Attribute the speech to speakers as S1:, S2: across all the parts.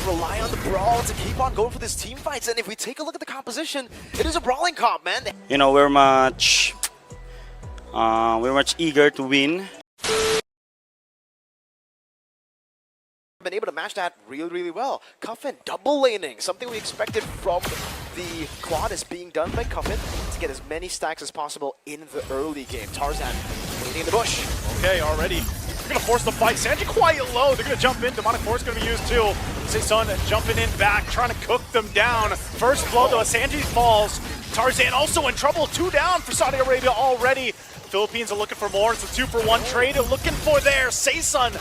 S1: just rely on the brawl to keep on going for these team fights. And if we take a look at the composition, it is a brawling comp, man.
S2: You know, we're much eager to win.
S1: Been able to match that really well. Cuffin double laning, something we expected from the quad is being done by Cuffin to get as many stacks as possible in the early game. Tarzan waiting in the bush.
S3: Okay, already. They're gonna force the fight. Sanji quiet low. They're gonna jump in. Demonic Force gonna be used too. Sibol jumping in back, trying to cook them down. First blow though, Sanji falls. Tarzan also in trouble. 2 down for Saudi Arabia already. Philippines are looking for more. It's a 2-for-1 trade. They're looking for there. Sibol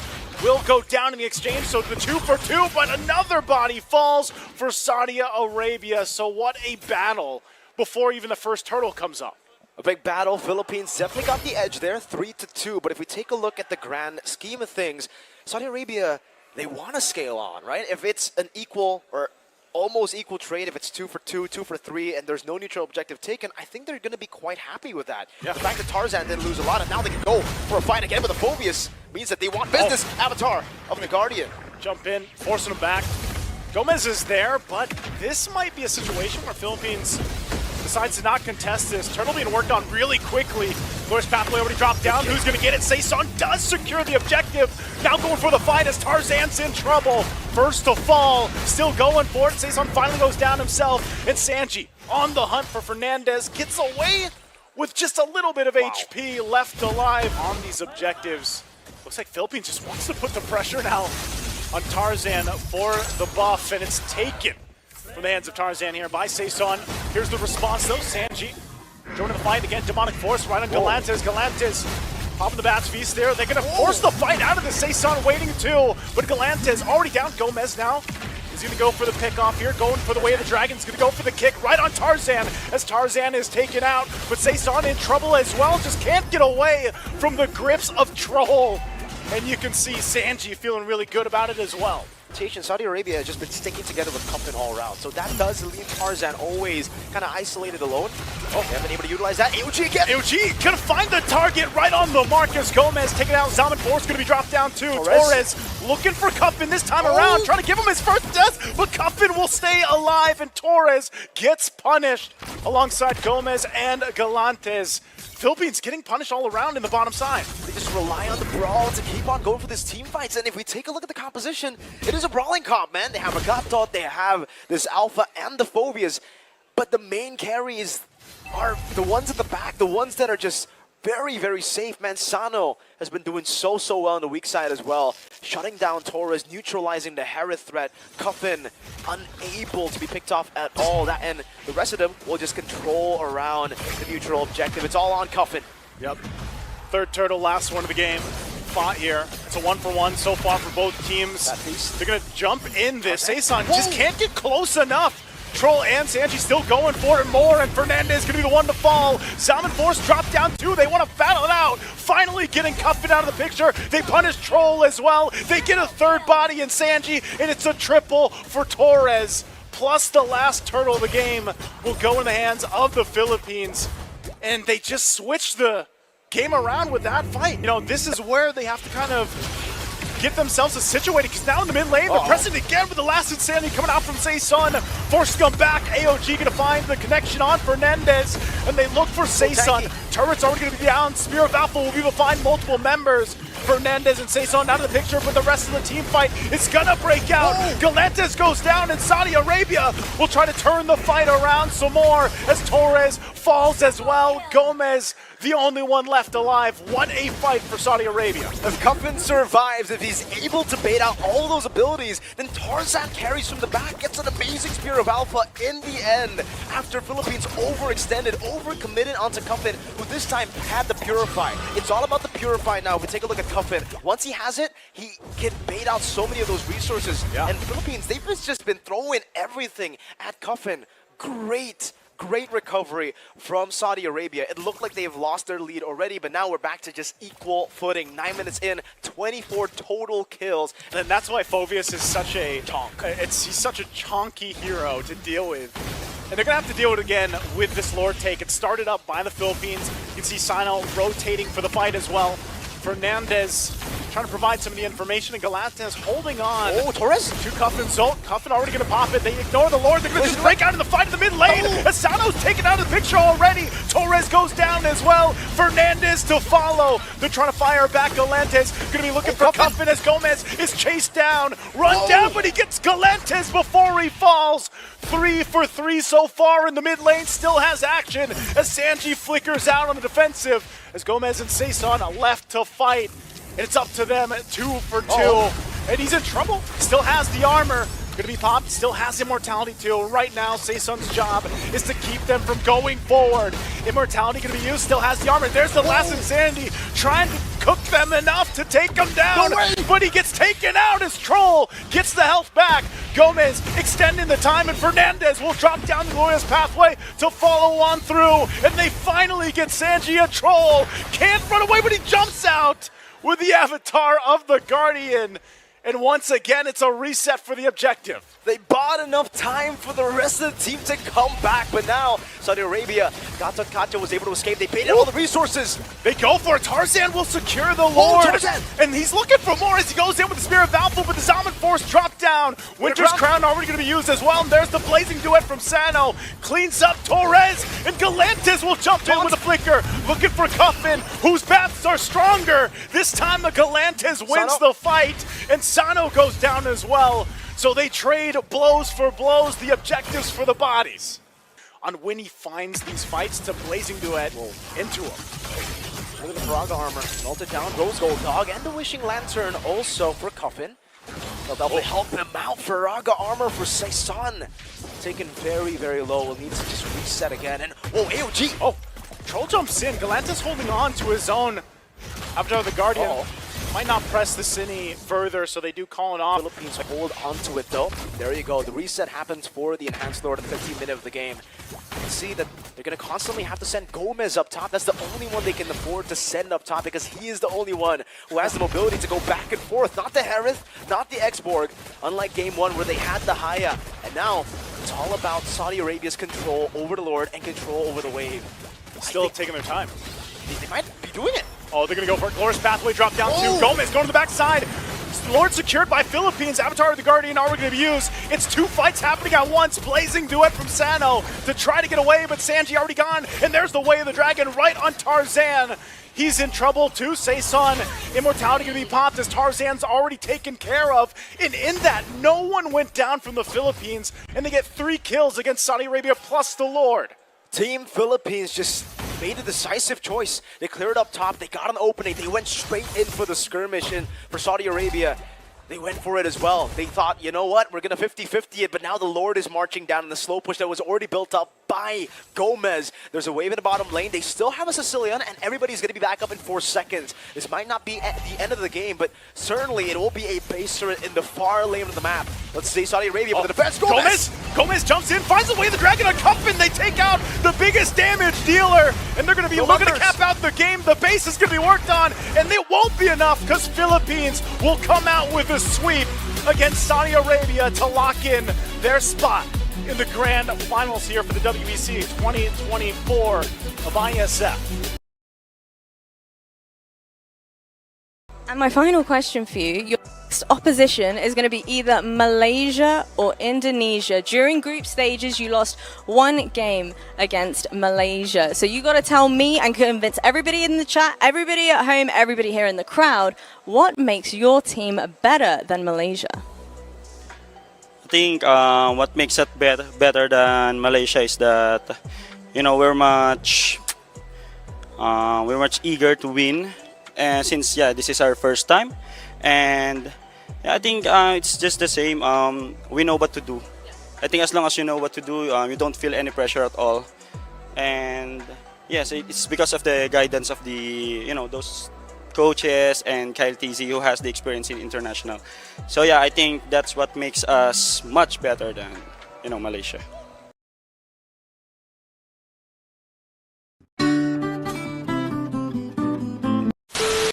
S3: will go down in the exchange, so the 2-for-2, but another body falls for Saudi Arabia. So what a battle before even the first turtle comes up.
S1: A big battle. Philippines definitely got the edge there, 3-2. But if we take a look at the grand scheme of things, Saudi Arabia, they want to scale on, right? If it's an equal or almost equal trade, if it's 2-for-2, 2-for-3, and there's no neutral objective taken, I think they're going to be quite happy with that. Yeah. The fact that Tarzan didn't lose a lot, and now they can go for a fight again with a Phobius means that they want business. Avatar of the Guardian.
S3: Jump in, forcing him back. Gomez is there, but this might be a situation where Philippines decides to not contest this. Turtle being worked on really quickly. Course pathway already dropped down. Who's going to get it? Sibol does secure the objective. Now going for the fight as Tarzan's in trouble. First to fall, still going for it. Sibol finally goes down himself. And Sanji on the hunt for Fernandez gets away with just a little bit of HP left alive on these objectives. Looks like Philippines just wants to put the pressure now on Tarzan for the buff, and it's taken from the hands of Tarzan here by Sibol. Here's the response though, Sanji joining the fight again. Demonic Force right on Galantes. Galantes popping the Bats Feast there. They're gonna force the fight out of this. Sibol waiting too, but Galantes already down. Gomez now is gonna go for the pick off here, going for the way of the dragon. He's gonna go for the kick right on Tarzan as Tarzan is taken out, but Sibol in trouble as well. Just can't get away from the grips of Troll. And you can see Sanji feeling really good about it as well.
S1: Saudi Arabia has just been sticking together with Cuffin all around, so that does leave Tarzan always kind of isolated alone. Oh, they haven't been able to utilize that. AOG again!
S3: AOG gonna find the target right on the Marcus Gomez, taking out Zaman Force, gonna be dropped down too. Torres looking for Cuffin this time around, trying to give him his first death, but Cuffin will stay alive, and Torres gets punished alongside Gomez and Galantes. Philippines getting punished all around in the bottom side.
S1: They just rely on the brawl to keep on going for these team fights, and if we take a look at the composition, it is a brawling comp, man. They have a Gatot, they have this Alpha and the Phobias, but the main carries are the ones at the back, the ones that are just very safe, man. Sano has been doing so well on the weak side as well. Shutting down Torres, neutralizing the Hereth threat. Cuffin unable to be picked off at all. That, and the rest of them will just control around the neutral objective. It's all on Cuffin.
S3: Yep. Third turtle, last one of the game. Fought here. It's a 1-for-1 so far for both teams. They're going to jump in this. Sibol just can't get close enough. Troll and Sanji still going for it more, and Fernandez gonna be the one to fall. Salmon Force dropped down too. They want to battle it out. Finally getting Cuffin out of the picture. They punish Troll as well. They get a third body in Sanji, and it's a triple for Torres. Plus the last turtle of the game will go in the hands of the Philippines. And they just switched the game around with that fight. You know, this is where they have to kind of get themselves situated, because now in the mid lane, they're pressing again with the last insanity coming out from Sibol. Force come back. AOG gonna find the connection on Fernandez, and they look for Sibol. Turret's already gonna be down. Spear of Alpha will be able to find multiple members. Fernandez and Sibol out of the picture, but the rest of the team fight is gonna break out. Galantes goes down, and Saudi Arabia will try to turn the fight around some more as Torres falls as well. Gomez, the only one left alive. What a fight for Saudi Arabia.
S1: If Cuffin survives, if he's able to bait out all those abilities, then Tarzan carries from the back, gets an amazing Spear of Alpha in the end. After Philippines overextended, overcommitted onto Cuffin, who this time had the Purify. It's all about the Purify now. If we take a look at Cuffin, once he has it, he can bait out so many of those resources. And the Philippines, they've just been throwing everything at Cuffin. Great recovery from Saudi Arabia. It looked like they've lost their lead already, but now we're back to just equal footing. 9 minutes in, 24 total kills.
S3: And that's why Phobius is such a he's such a chonky hero to deal with. And they're gonna have to deal with it again with this Lord take. It started up by the Philippines. You can see Sino rotating for the fight as well. Fernandez trying to provide some of the information, and Galantes holding on.
S1: Oh, Torres?
S3: To Cuffin. Zolt. Cuffin already going to pop it. They ignore the Lord. They're going to just break out in the fight in the mid lane. Asano's taken out of the picture already. Torres goes down as well. Fernandez to follow. They're trying to fire back. Galantes going to be looking for Cuffin as Gomez is chased down. Run down, but he gets Galantes before he falls. 3 for 3 so far in the mid lane. Still has action as Sanji flickers out on the defensive. As Gomez and Saison are left to fight. And it's up to them at 2 for 2. And he's in trouble. Still has the armor. Gonna be popped. Still has immortality too. Right now, Saison's job is to keep them from going forward. Immortality gonna be used. Still has the armor. There's the last Insanity. Trying to cook them enough to take him down. But he gets taken out as Troll gets the health back. Gomez extending the time, and Fernandez will drop down the glorious pathway to follow on through. And they finally get Sanji and Troll. Can't run away, but he jumps out with the avatar of the Guardian. And once again, it's a reset for the objective.
S1: They bought enough time for the rest of the team to come back, but now Saudi Arabia, Kato was able to escape. They baited all the resources.
S3: They go for it. Tarzan will secure the Lord. And he's looking for more as he goes in with the Spear of Valpo, but the Zaman Force dropped down. Winter's Crown already going to be used as well. And there's the Blazing Duet from Sano. Cleans up Torres, and Galantes will jump in with a flicker. Looking for Cuffin, whose bats are stronger. This time the Galantes wins the fight, and Sano goes down as well. So they trade blows for blows, the objectives for the bodies. On when he finds these fights to Blazing Duet into him.
S1: Look at the Faraga armor. Melted down, Rose Gold Dog, and the Wishing Lantern also for Cuffin. That will help him out. Faraga armor for Saison. Taken very, very low. Will need to just reset again. And AOG!
S3: Oh, Troll jumps in. Galantes holding on to his own Avatar of the Guardian. Might not press the Cine further, so they do call it off.
S1: Philippines hold onto it though. There you go. The reset happens for the Enhanced Lord in the 15th minute of the game. You can see that they're going to constantly have to send Gomez up top. That's the only one they can afford to send up top because he is the only one who has the mobility to go back and forth. Not the Harith, not the X-Borg, unlike game 1 where they had the Haya. And now it's all about Saudi Arabia's control over the Lord and control over the wave.
S3: Still taking their time.
S1: They might be doing it.
S3: Oh, they're going to go for it. Glorious Pathway drop down to Gomez going to the backside. Lord secured by Philippines. Avatar of the Guardian already going to be used. It's 2 fights happening at once. Blazing Duet from Sano to try to get away, but Sanji already gone. And there's the Way of the Dragon right on Tarzan. He's in trouble too. Saison, immortality going to be popped as Tarzan's already taken care of. And in that, no one went down from the Philippines. And they get 3 kills against Saudi Arabia plus the Lord.
S1: Team Philippines just made a decisive choice. They cleared up top, they got an opening, they went straight in for the skirmish, and for Saudi Arabia, they went for it as well. They thought, you know what, we're going to 50-50 it, but now the Lord is marching down in the slow push that was already built up by Gomez. There's a wave in the bottom lane. They still have a Sicilian, and everybody's going to be back up in 4 seconds. This might not be at the end of the game, but certainly it will be a base turret in the far lane of the map. Let's see Saudi Arabia with the defense.
S3: Gomez jumps in, finds the Way of the Dragon on Cuffin. They take out the biggest damage dealer, and they're going to be looking to cap out the game. The base is going to be worked on, and it won't be enough because Philippines will come out with a sweep against Saudi Arabia to lock in their spot in the grand finals here for the WEC 2024 of IESF.
S4: And my final question for you, your next opposition is going to be either Malaysia or Indonesia. During group stages, you lost 1 game against Malaysia. So you got to tell me and convince everybody in the chat, everybody at home, everybody here in the crowd, what makes your team better than Malaysia?
S2: I think what makes it better than Malaysia is that, you know, we're much eager to win. Since this is our first time, and I think it's just the same. We know what to do. I think as long as you know what to do, you don't feel any pressure at all. And yes, it's because of the guidance of the those coaches and Karltzy, who has the experience in international. So yeah, I think that's what makes us much better than Malaysia.